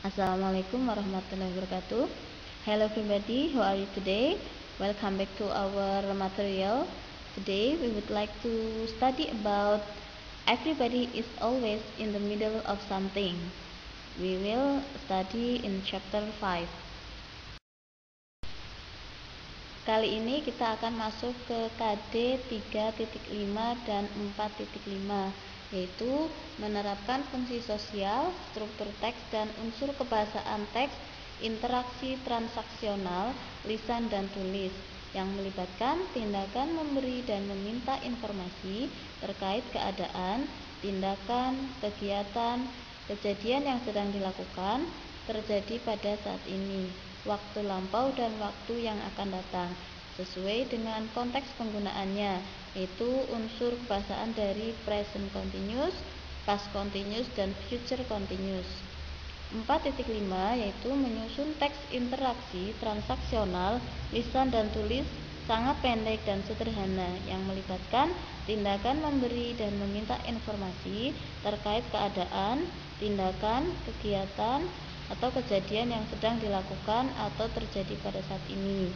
Assalamualaikum warahmatullahi wabarakatuh. Hello everybody, how are you today? Welcome back to our material. Today we would like to study about everybody is always in the middle of something. We will study in chapter 5. Kali ini kita akan masuk ke KD 3.5 dan 4.5, yaitu menerapkan fungsi sosial, struktur teks dan unsur kebahasaan teks, interaksi transaksional, lisan dan tulis, yang melibatkan tindakan memberi dan meminta informasi terkait keadaan, tindakan, kegiatan, kejadian yang sedang dilakukan, terjadi pada saat ini, waktu lampau dan waktu yang akan datang, sesuai dengan konteks penggunaannya, yaitu unsur kebahasaan dari present continuous, past continuous, dan future continuous. 4.5 yaitu menyusun teks interaksi transaksional, lisan dan tulis sangat pendek dan sederhana yang melibatkan tindakan memberi dan meminta informasi terkait keadaan, tindakan, kegiatan, atau kejadian yang sedang dilakukan atau terjadi pada saat ini,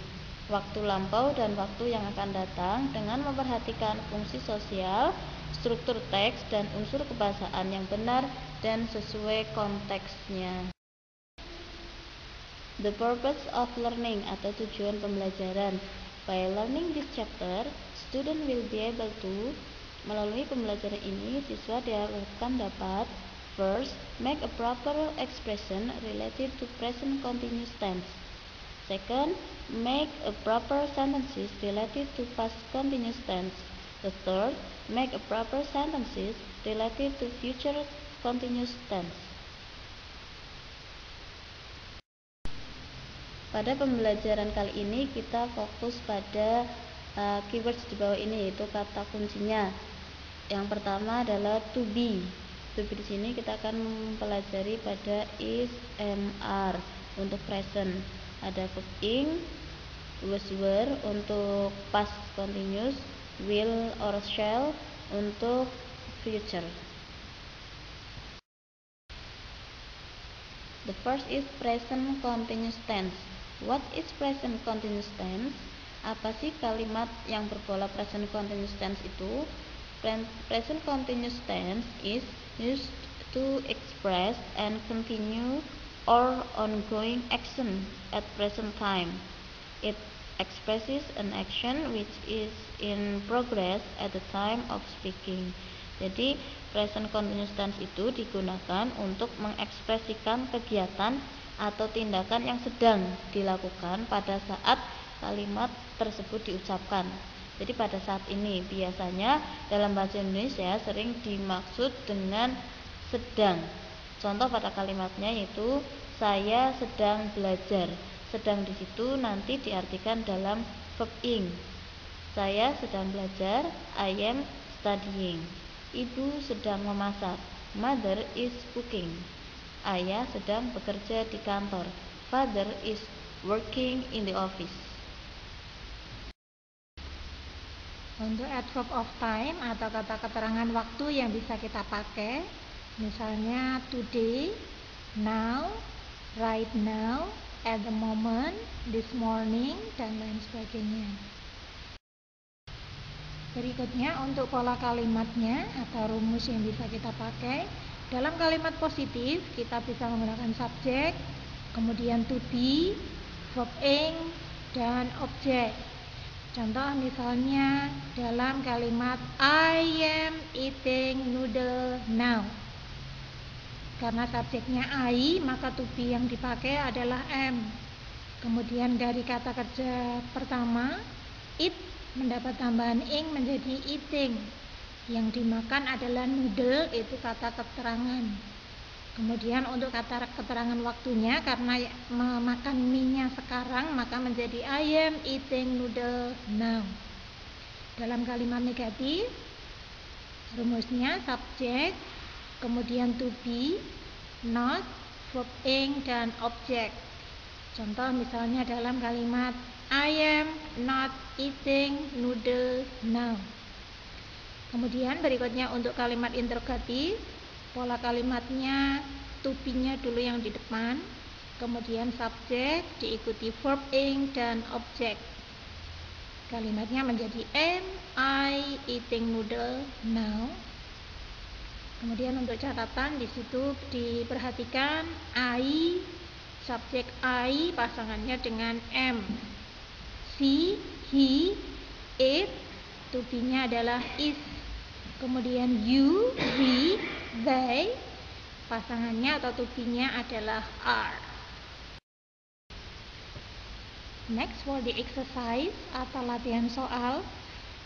waktu lampau dan waktu yang akan datang, dengan memperhatikan fungsi sosial, struktur teks, dan unsur kebahasaan yang benar dan sesuai konteksnya. The purpose of learning atau tujuan pembelajaran. By learning this chapter, student will be able to, melalui pembelajaran ini, siswa diharapkan dapat: first, make a proper expression related to present continuous tense. Second, make a proper sentences related to past continuous tense. The third, make a proper sentences related to future continuous tense. Pada pembelajaran kali ini kita fokus pada keywords di bawah ini, yaitu kata kuncinya. Yang pertama adalah to be. To be di sini kita akan mempelajari pada is, am, are untuk present. Ada verb ing, was, were untuk past continuous, will or shall untuk future. The first is present continuous tense. What is present continuous tense? Apa sih kalimat yang berpola present continuous tense itu? Present continuous tense is used to express and continue or ongoing action at present time. It expresses an action which is in progress at the time of speaking. Jadi present continuous tense itu digunakan untuk mengekspresikan kegiatan atau tindakan yang sedang dilakukan pada saat kalimat tersebut diucapkan. Jadi pada saat ini biasanya dalam bahasa Indonesia sering dimaksud dengan sedang. Contoh pada kalimatnya yaitu saya sedang belajar. Sedang di situ nanti diartikan dalam verb ing. Saya sedang belajar, I am studying. Ibu sedang memasak, mother is cooking. Ayah sedang bekerja di kantor, father is working in the office. Untuk adverb of time atau kata keterangan waktu yang bisa kita pakai, misalnya today, now, right now, at the moment, this morning, dan lain sebagainya. Berikutnya untuk pola kalimatnya atau rumus yang bisa kita pakai. Dalam kalimat positif kita bisa menggunakan subjek, kemudian to be, verb ing, dan objek. Contoh misalnya dalam kalimat I am eating noodle now. Karena subjeknya I, maka to be yang dipakai adalah am. Kemudian dari kata kerja pertama, eat, mendapat tambahan ing menjadi eating. Yang dimakan adalah noodle, itu kata keterangan. Kemudian untuk kata keterangan waktunya, karena memakan mie-nya sekarang, maka menjadi I am eating noodle now. Dalam kalimat negatif, rumusnya subjek, kemudian to be, not, verb ing, dan objek. Contoh misalnya dalam kalimat I am not eating noodle now. Kemudian berikutnya untuk kalimat interrogatif, Pola kalimatnya to be-nya dulu yang di depan, kemudian subjek, diikuti verb ing dan objek. Kalimatnya menjadi am I eating noodle now? Kemudian untuk catatan di situ diperhatikan I, subjek I pasangannya dengan am. She, he, it, to be-nya adalah is. Kemudian you, we, they, pasangannya atau to be-nya adalah are. Next for the exercise atau latihan soal,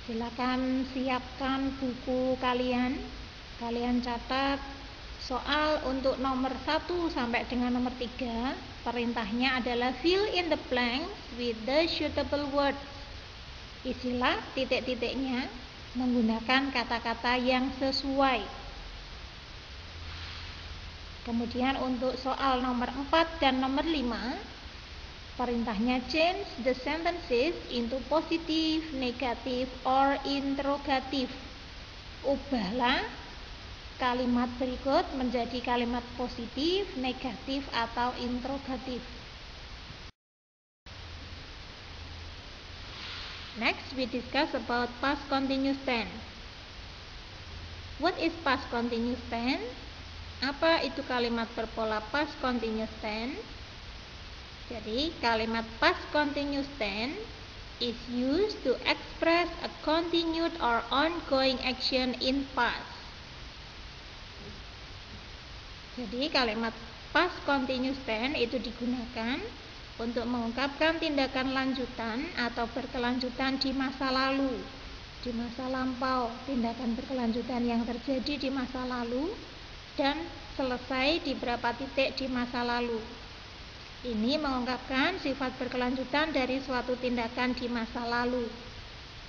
silakan siapkan buku kalian. Kalian catat soal untuk nomor 1 sampai dengan nomor 3. Perintahnya adalah fill in the blanks with the suitable words. Isilah titik-titiknya menggunakan kata-kata yang sesuai. Kemudian untuk soal nomor 4 dan nomor 5, perintahnya change the sentences into positive, negative, or interrogative. Ubahlah kalimat berikut menjadi kalimat positif, negatif, atau interrogatif. Next, we discuss about past continuous tense. What is past continuous tense? Apa itu kalimat berpola past continuous tense? Jadi, kalimat past continuous tense is used to express a continued or ongoing action in past. Jadi, kalimat past continuous tense itu digunakan untuk mengungkapkan tindakan lanjutan atau berkelanjutan di masa lalu, di masa lampau, tindakan berkelanjutan yang terjadi di masa lalu dan selesai di beberapa titik di masa lalu. Ini mengungkapkan sifat berkelanjutan dari suatu tindakan di masa lalu.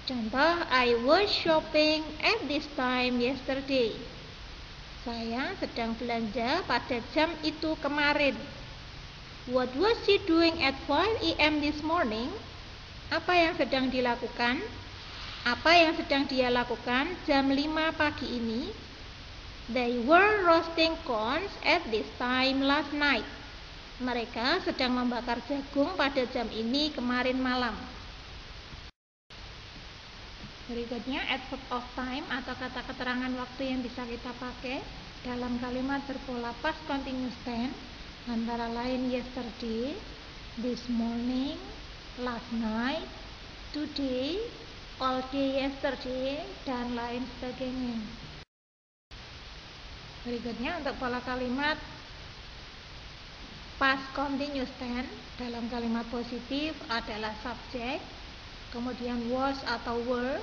Contoh, I was shopping at this time yesterday. Saya sedang belanja pada jam itu kemarin. What was she doing at 5 a.m. this morning? Apa yang sedang dilakukan? Apa yang sedang dia lakukan jam 5 pagi ini? They were roasting corns at this time last night. Mereka sedang membakar jagung pada jam ini kemarin malam. Berikutnya adverb of time atau kata keterangan waktu yang bisa kita pakai dalam kalimat berpola past continuous tense, antara lain yesterday, this morning, last night, today, all day yesterday, dan lain sebagainya. Berikutnya untuk pola kalimat past continuous tense dalam kalimat positif adalah subjek, kemudian was atau were,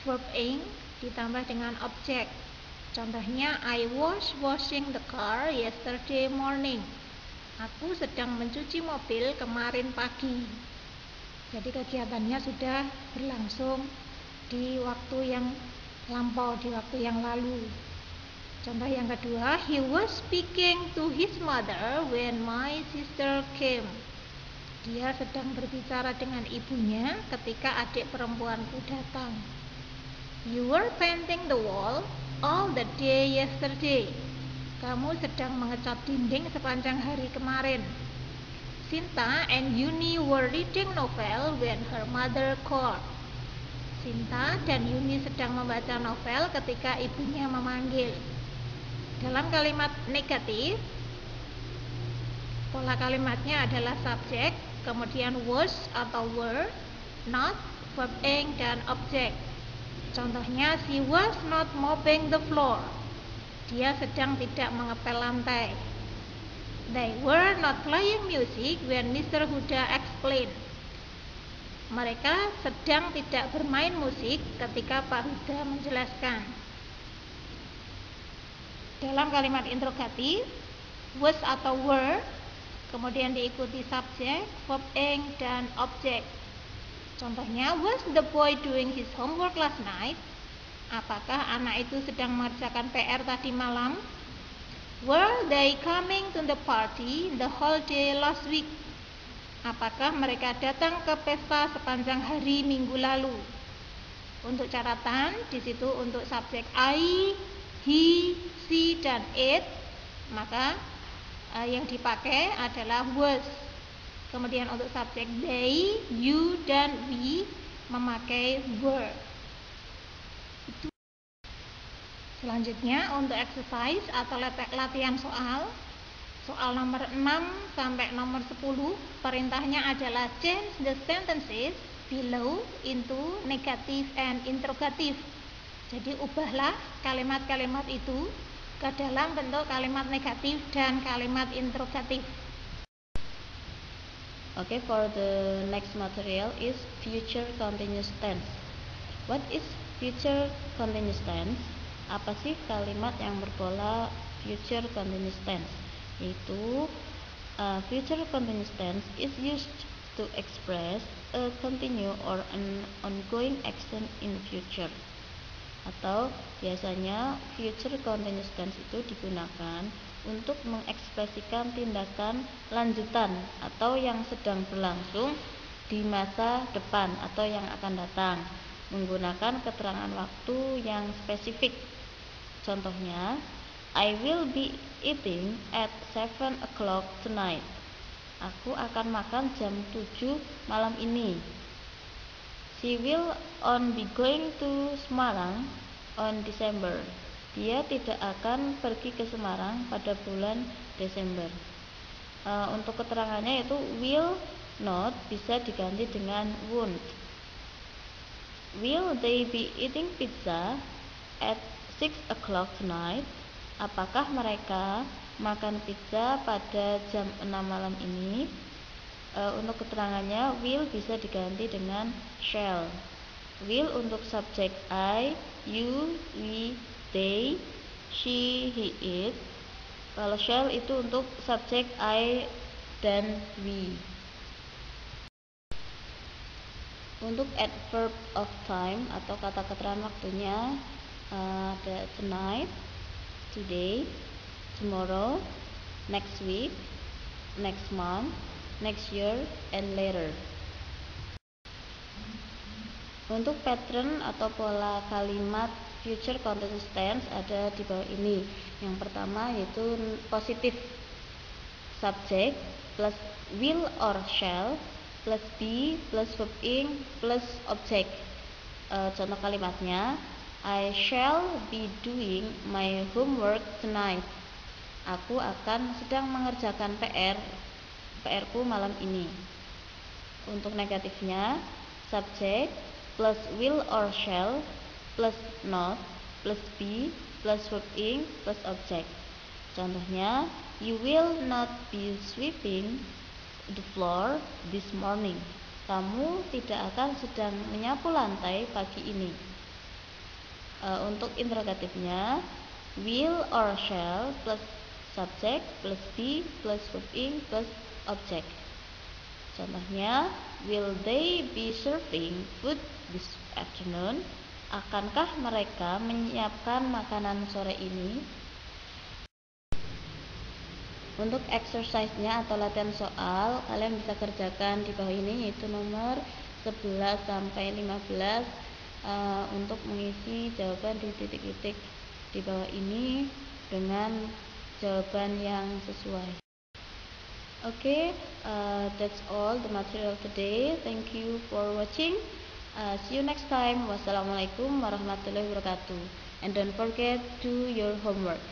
verb ing ditambah dengan objek. Contohnya, I was washing the car yesterday morning. Aku sedang mencuci mobil kemarin pagi. Jadi kegiatannya sudah berlangsung di waktu yang lampau, di waktu yang lalu. Contoh yang kedua, he was speaking to his mother when my sister came. Dia sedang berbicara dengan ibunya ketika adik perempuanku datang. You were painting the wall all the day yesterday. Kamu sedang mengecat dinding sepanjang hari kemarin. Sinta and Yuni were reading novel when her mother called. Sinta dan Yuni sedang membaca novel ketika ibunya memanggil. Dalam kalimat negatif, pola kalimatnya adalah subjek, kemudian was atau were, not, verb ing, dan objek. Contohnya, she was not mopping the floor. Dia sedang tidak mengepel lantai. They were not playing music when Mr. Huda explained. Mereka sedang tidak bermain musik ketika Pak Huda menjelaskan. Dalam kalimat interrogatif, was atau were, kemudian diikuti subjek, verb ing, dan objek. Contohnya, was the boy doing his homework last night? Apakah anak itu sedang mengerjakan PR tadi malam? Were they coming to the party the whole day last week? Apakah mereka datang ke pesta sepanjang hari minggu lalu? Untuk catatan, di situ untuk subjek I, he, she, dan it, maka yang dipakai adalah was. Kemudian untuk subjek they, you, dan we memakai were. Selanjutnya untuk exercise atau latihan soal nomor 6 sampai nomor 10, perintahnya adalah change the sentences below into negative and interrogative. Jadi ubahlah kalimat-kalimat itu ke dalam bentuk kalimat negatif dan kalimat interrogatif. Okay, for the next material is future continuous tense. What is future continuous tense? Apa sih kalimat yang berpola future continuous tense? Yaitu future continuous tense is used to express a continue or an ongoing action in future. Atau biasanya future continuous tense itu digunakan untuk mengekspresikan tindakan lanjutan atau yang sedang berlangsung di masa depan atau yang akan datang, menggunakan keterangan waktu yang spesifik. Contohnya, I will be eating at 7 o'clock tonight. Aku akan makan jam 7 malam ini. She will be going to Semarang on December. Dia tidak akan pergi ke Semarang pada bulan Desember. Untuk keterangannya yaitu will not bisa diganti dengan won't. Will they be eating pizza at 6 o'clock tonight? Apakah mereka makan pizza pada jam 6 malam ini? Untuk keterangannya will bisa diganti dengan shall. Will untuk subjek I, you, we, they, she, he, it. Kalau shall itu untuk subjek I dan we. Untuk adverb of time atau kata keterangan waktunya ada tonight, today, tomorrow, next week, next month, next year, and later. Untuk pattern atau pola kalimat future continuous tense ada di bawah ini. Yang pertama yaitu positif, subject plus will or shall plus be plus verb ing plus object. Contoh kalimatnya, I shall be doing my homework tonight. Aku akan sedang mengerjakan PR-ku malam ini. Untuk negatifnya, subject plus will or shall plus not plus be plus verb ing plus object. Contohnya, you will not be sweeping the floor this morning. Kamu tidak akan sedang menyapu lantai pagi ini. Untuk interrogatifnya, will or shall plus subject plus be plus verb ing plus object. Contohnya, will they be serving food this afternoon? Akankah mereka menyiapkan makanan sore ini? Untuk exercise-nya atau latihan soal, kalian bisa kerjakan di bawah ini, yaitu nomor 11 sampai 15 untuk mengisi jawaban di titik-titik di bawah ini dengan jawaban yang sesuai. Okay, that's all the material today. Thank you for watching. See you next time. Wassalamualaikum warahmatullahi wabarakatuh. And don't forget to do your homework.